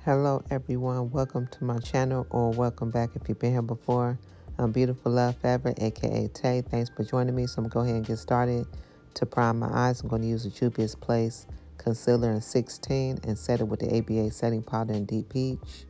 Hello everyone, welcome to my channel, or welcome back if you've been here before. I'm Beautiful Love Forever, aka Tay. Thanks for joining me. So I'm going to go ahead and get started. To prime my eyes, I'm going to use the Juvia's Place Concealer in 16 and set it with the ABA setting powder in Deep Peach.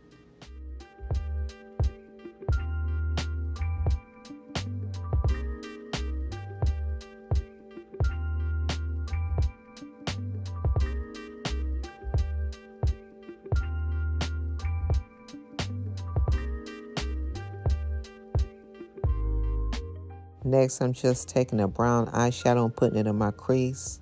Next, I'm just taking a brown eyeshadow and putting it in my crease.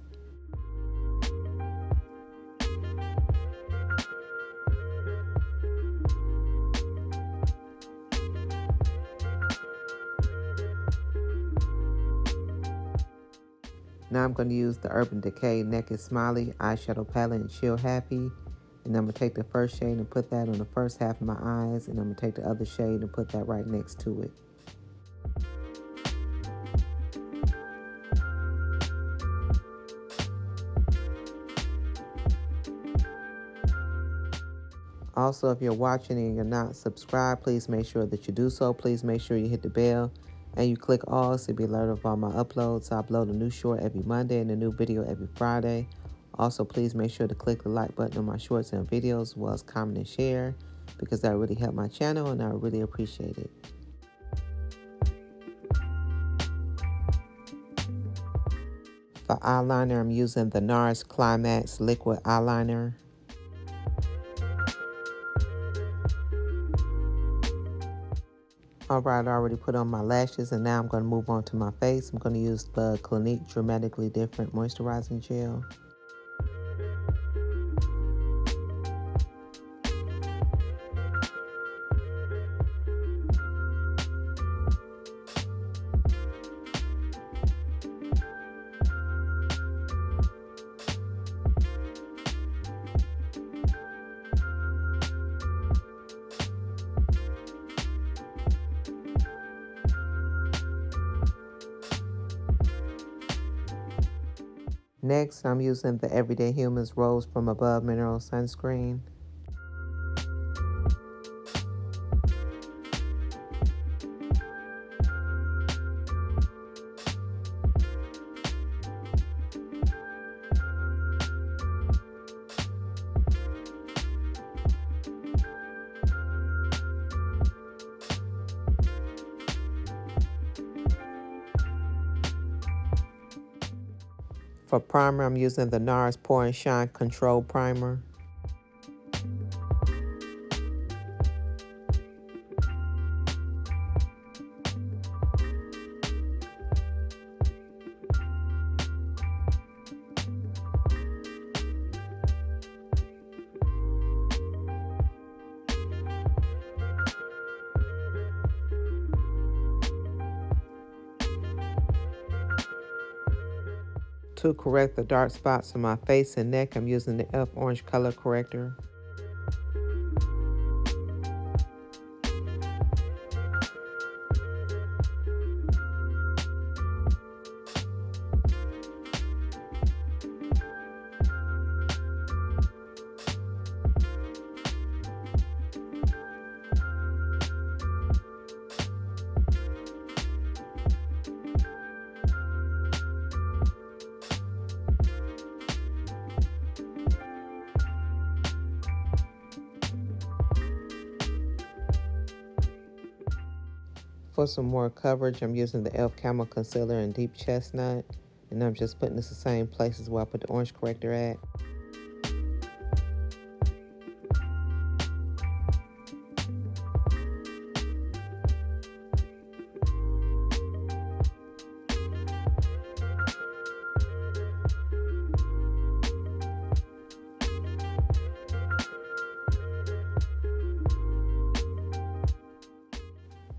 Now I'm going to use the Urban Decay Naked Smiley eyeshadow palette in Chill Happy. And I'm going to take the first shade and put that on the first half of my eyes. And I'm going to take the other shade and put that right next to it. Also, if you're watching and you're not subscribed, please make sure that you do so. Please make sure you hit the bell and you click all so you'll be alerted of all my uploads. I upload a new short every Monday and a new video every Friday. Also, please make sure to click the like button on my shorts and videos, as well as comment and share, because that really helps my channel and I really appreciate it. For eyeliner, I'm using the NARS Climax Liquid Eyeliner. Alright, I already put on my lashes and now I'm going to move on to my face. I'm going to use the Clinique Dramatically Different Moisturizing Gel. Next, I'm using the Everyday Humans Rose from Above Mineral Sunscreen. For primer, I'm using the NARS Pour and Shine Control Primer. To correct the dark spots on my face and neck, I'm using the e.l.f. Orange Color Corrector. For some more coverage, I'm using the e.l.f. Camo Concealer in Deep Chestnut. And I'm just putting this in the same places where I put the orange corrector at.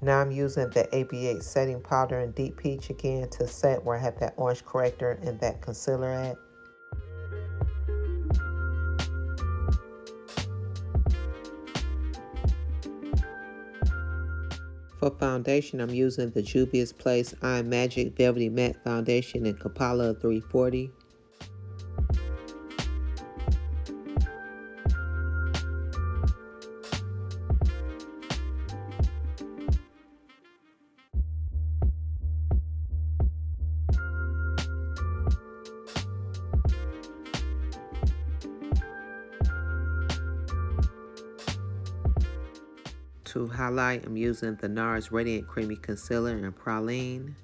Now I'm using the ABA setting powder in Deep Peach again to set where I have that orange corrector and that concealer at. For foundation, I'm using the Juvia's Place Eye Magic Velvety Matte Foundation in Kapala 340. To highlight, I'm using the NARS Radiant Creamy Concealer in Praline.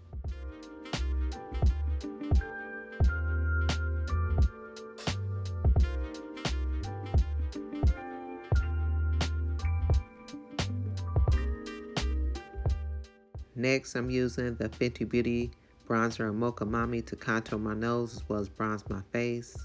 Next, I'm using the Fenty Beauty Bronzer in Mocha Mami to contour my nose as well as bronze my face.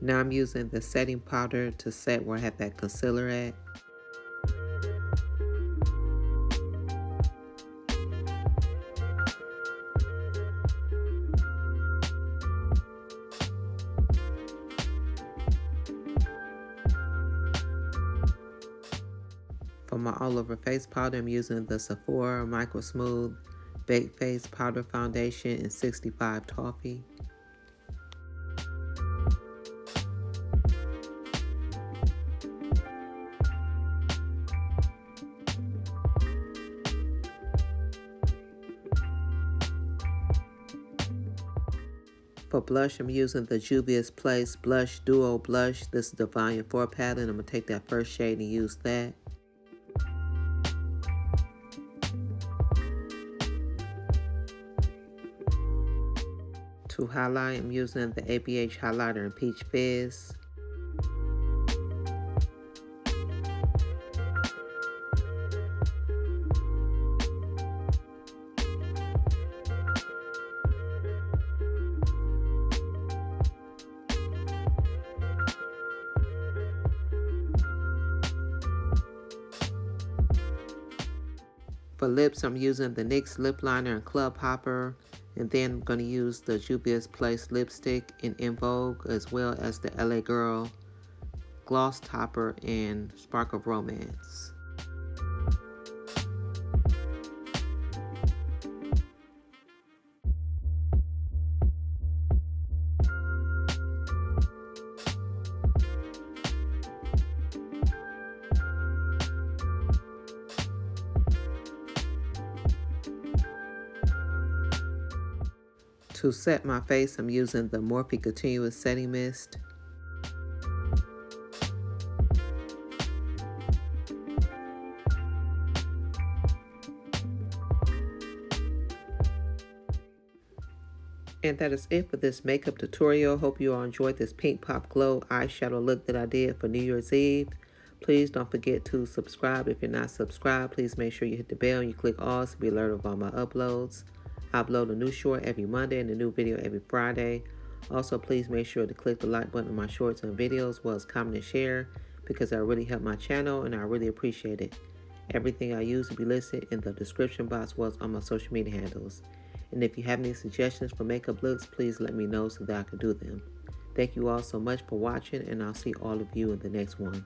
Now I'm using the setting powder to set where I have that concealer at. For my all over face powder, I'm using the Sephora Micro Smooth Baked Face Powder Foundation in 65 Toffee. For blush, I'm using the Juvia's Place Blush Duo Blush. This is the Volume 4 palette. I'm going to take that first shade and use that. To highlight, I'm using the ABH highlighter in Peach Fizz. For lips, I'm using the NYX Lip Liner in Club Hopper, and then I'm going to use the Juvia's Place lipstick in Vogue, as well as the LA Girl Gloss Topper in Spark of Romance. To set my face, I'm using the Morphe Continuous Setting Mist. And that is it for this makeup tutorial. Hope you all enjoyed this Pink Pop Glow eyeshadow look that I did for New Year's Eve. Please don't forget to subscribe. If you're not subscribed, please make sure you hit the bell and you click all to be alerted of all my uploads. I upload a new short every Monday and a new video every Friday. Also, please make sure to click the like button on my shorts and videos, as well as comment and share, because that really help my channel and I really appreciate it. Everything I use will be listed in the description box, as well as on my social media handles. And if you have any suggestions for makeup looks, please let me know so that I can do them. Thank you all so much for watching, and I'll see all of you in the next one.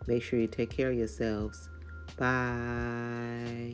Make sure you take care of yourselves. Bye.